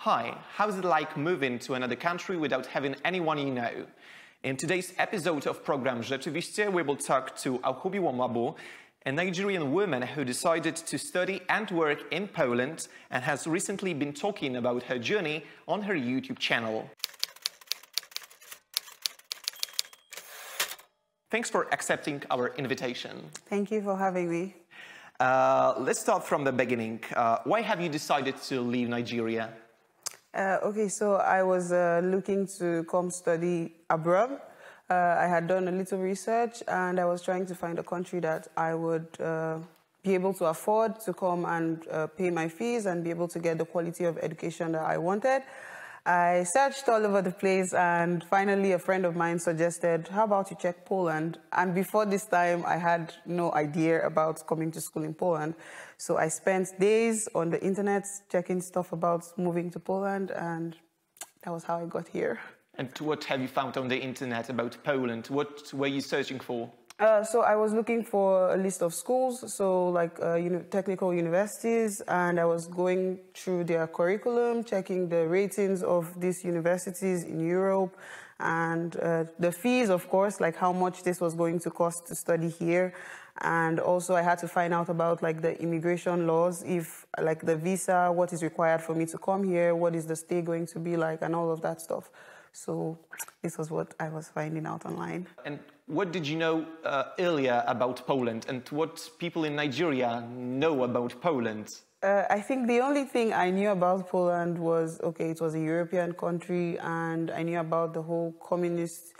Hi, how's it like moving to another country without having anyone you know? In today's episode of program Rzeczywiście, we will talk to Awhobiwom Abu, a Nigerian woman who decided to study and work in Poland and has recently been talking about her journey on her YouTube channel. Thanks for accepting our invitation. Thank you for having me. Let's start from the beginning. Why have you decided to leave Nigeria? So I was looking to come study abroad. I had done a little research and I was trying to find a country that I would be able to afford to come and pay my fees and be able to get the quality of education that I wanted. I searched all over the place and finally a friend of mine suggested, how about you check Poland? And before this time, I had no idea about coming to school in Poland. So I spent days on the internet checking stuff about moving to Poland, and that was how I got here. And what have you found on the internet about Poland? What were you searching for? So I was looking for a list of schools, so like technical universities, and I was going through their curriculum, checking the ratings of these universities in Europe, and the fees, of course, like how much this was going to cost to study here. And also I had to find out about like the immigration laws, if like the visa, what is required for me to come here, what is the stay going to be like, and all of that stuff. So this was what I was finding out online. And what did you know earlier about Poland, and what people in Nigeria know about Poland? I think the only thing I knew about Poland was, okay, it was a European country, and I knew about the whole communist,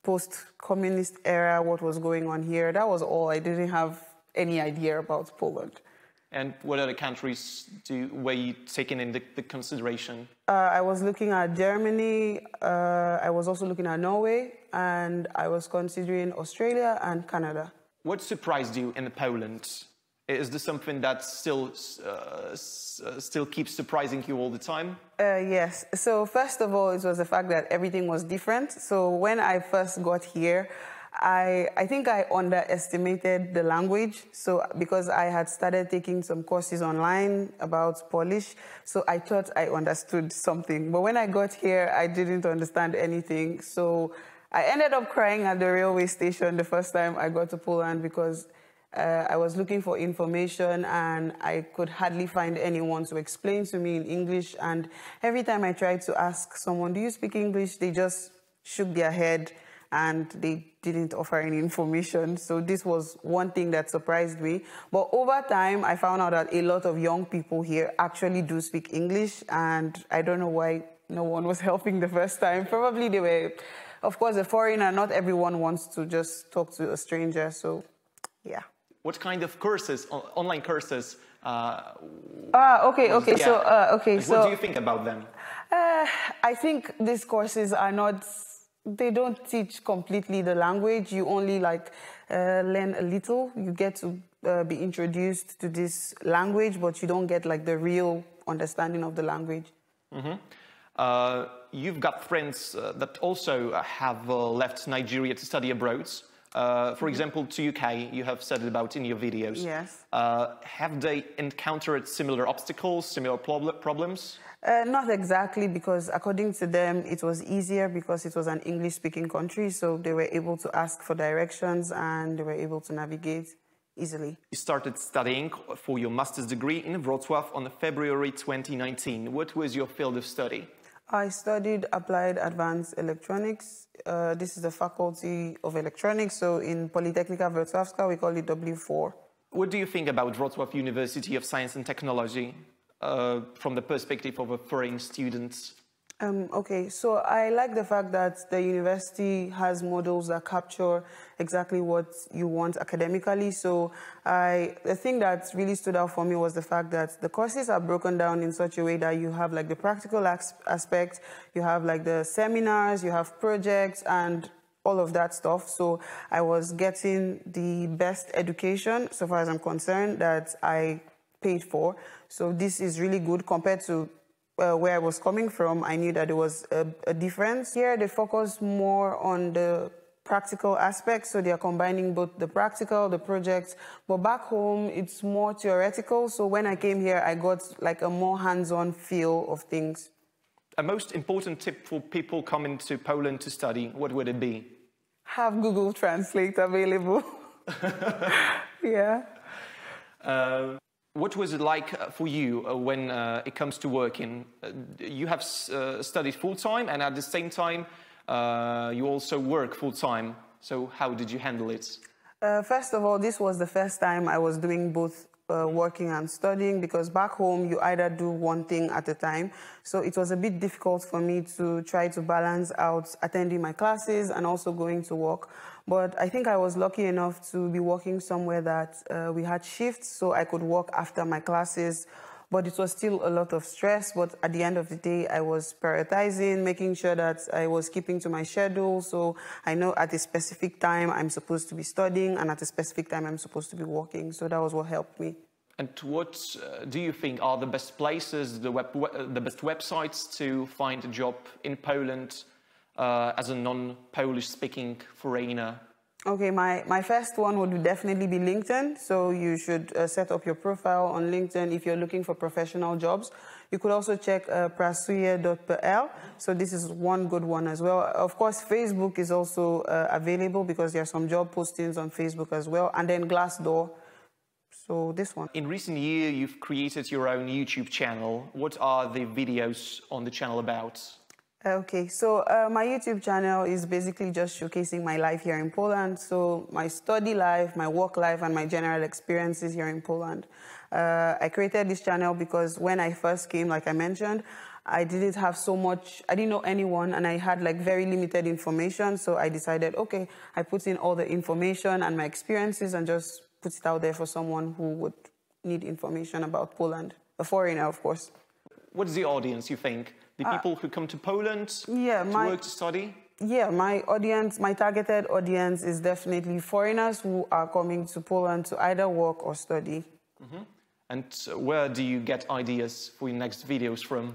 post-communist era, what was going on here. That was all. I didn't have any idea about Poland. And what other countries were you taking into consideration? I was looking at Germany, I was also looking at Norway, and I was considering Australia and Canada. What surprised you in Poland? Is this something that still keeps surprising you all the time? Yes. So first of all, it was the fact that everything was different. So when I first got here, I think I underestimated the language. So because I had started taking some courses online about Polish, so I thought I understood something. But when I got here, I didn't understand anything. So I ended up crying at the railway station the first time I got to Poland because I was looking for information and I could hardly find anyone to explain to me in English. And every time I tried to ask someone, do you speak English? They just shook their head and they didn't offer any information. So this was one thing that surprised me. But over time, I found out that a lot of young people here actually do speak English, and I don't know why no one was helping the first time. Probably they were, of course, a foreigner. Not everyone wants to just talk to a stranger, so yeah. What kind of courses, online courses? Okay. So what do you think about them? I think these courses are not. They don't teach completely the language. You only learn a little. You get to be introduced to this language, but you don't get like the real understanding of the language. Mm-hmm. You've got friends that also have left Nigeria to study abroad. For example, to UK, you have said about in your videos. Yes. Have they encountered similar obstacles, similar problems? Not exactly, because according to them, it was easier because it was an English-speaking country, so they were able to ask for directions and they were able to navigate easily. You started studying for your master's degree in Wrocław on February 2019. What was your field of study? I studied Applied Advanced Electronics. This is the Faculty of Electronics, so in Politechnika Wrocławska, we call it W4. What do you think about Wrocław University of Science and Technology from the perspective of a foreign student? Okay, so I like the fact that the university has models that capture exactly what you want academically. So the thing that really stood out for me was the fact that the courses are broken down in such a way that you have like the practical aspect, you have like the seminars, you have projects and all of that stuff. So I was getting the best education, so far as I'm concerned, that I paid for. So this is really good compared to where I was coming from. I knew that there was a difference. Here they focus more on the practical aspect, so they're combining both the practical, the projects. But back home, it's more theoretical. So when I came here, I got like a more hands-on feel of things. A most important tip for people coming to Poland to study, what would it be? Have Google Translate available. Yeah. What was it like for you when it comes to working? You have studied full-time, and at the same time, you also work full-time. So how did you handle it? First of all, this was the first time I was doing both working and studying, because back home you either do one thing at a time. So it was a bit difficult for me to try to balance out attending my classes and also going to work. But I think I was lucky enough to be working somewhere that we had shifts, so I could work after my classes. But it was still a lot of stress. But at the end of the day, I was prioritizing, making sure that I was keeping to my schedule. So I know at a specific time I'm supposed to be studying, and at a specific time I'm supposed to be working. So that was what helped me. And what do you think are the best places, the best websites to find a job in Poland as a non-Polish speaking foreigner? Okay, my first one would definitely be LinkedIn. So you should set up your profile on LinkedIn if you're looking for professional jobs. You could also check pracuje.pl. So this is one good one as well. Of course, Facebook is also available because there are some job postings on Facebook as well. And then Glassdoor. So this one. In recent years, you've created your own YouTube channel. What are the videos on the channel about? Okay, so my YouTube channel is basically just showcasing my life here in Poland. So my study life, my work life, and my general experiences here in Poland. I created this channel because when I first came, like I mentioned, I didn't have so much, I didn't know anyone, and I had like very limited information. So I decided, okay, I put in all the information and my experiences and just put it out there for someone who would need information about Poland. A foreigner, of course. What is the audience, you think? The people who come to Poland to work, to study? Yeah, my audience, my targeted audience is definitely foreigners who are coming to Poland to either work or study. Mm-hmm. And where do you get ideas for your next videos from?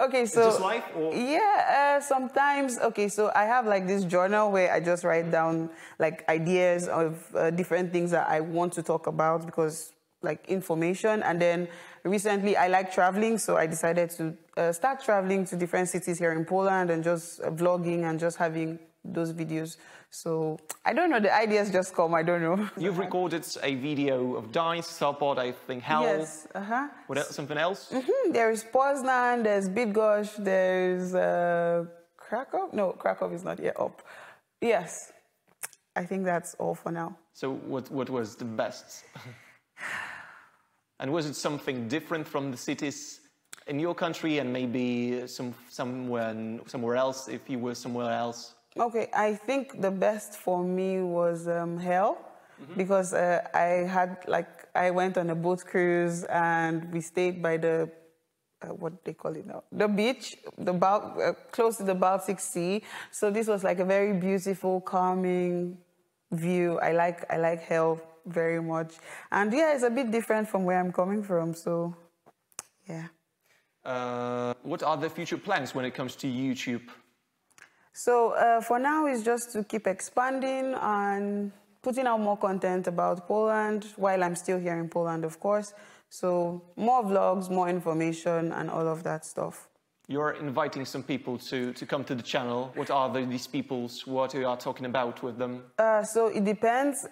Okay, so... Just life? Or? Yeah, sometimes. Okay, so I have like this journal where I just write down like ideas of different things that I want to talk about, because like information. And then recently I like traveling, so I decided to start traveling to different cities here in Poland and just vlogging and just having those videos. So I don't know, the ideas just come, I don't know. You've recorded a video of Dice, Support, I think, Hell. Yes, What else, something else? Mm-hmm. There is Poznan, there's Bydgoszcz, there's Krakow. No, Krakow is not yet up. Yes, I think that's all for now. So what was the best? And was it something different from the cities in your country and maybe somewhere else if you were somewhere else? Okay, I think the best for me was Hell, because I went on a boat cruise and we stayed by the what they call it now, the beach, close to the Baltic Sea. So this was like a very beautiful, calming view. I like Hell very much, and yeah, it's a bit different from where I'm coming from. So, yeah. What are the future plans when it comes to YouTube? So for now, it's just to keep expanding and putting out more content about Poland while I'm still here in Poland, of course. So more vlogs, more information, and all of that stuff. You're inviting some people to come to the channel. What are these people? What you are talking about with them? So it depends.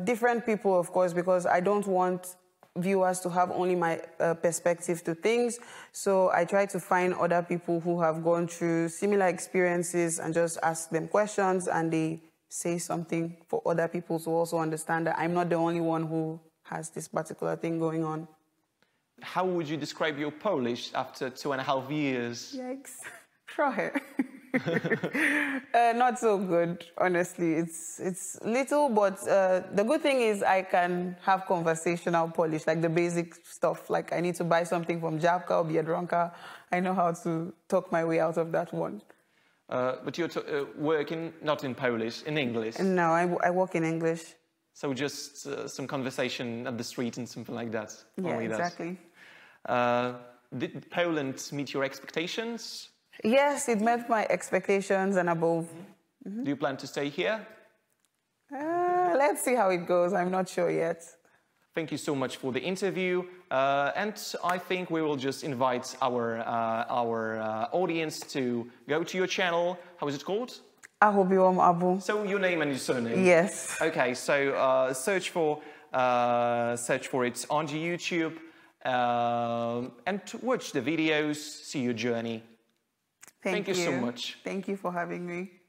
Different people, of course, because I don't want viewers to have only my perspective to things. So I try to find other people who have gone through similar experiences and just ask them questions, and they say something for other people to also understand that I'm not the only one who has this particular thing going on. How would you describe your Polish after 2.5 years? Yikes. Try. Not so good, honestly. It's little, but the good thing is I can have conversational Polish, like the basic stuff. Like I need to buy something from Jabka or Biedronka. I know how to talk my way out of that one. But you're working not in Polish, in English? No, I work in English. So just some conversation at the street and something like that? Yeah, exactly. Did Poland meet your expectations? Yes, it met my expectations and above. Do you plan to stay here? Let's see how it goes. I'm not sure yet. Thank you so much for the interview. And I think we will just invite our audience to go to your channel. How is it called? Awhobiwom Abu. So your name and your surname? Yes. Okay, so search for it on YouTube and watch the videos, see your journey. Thank you so much. Thank you for having me.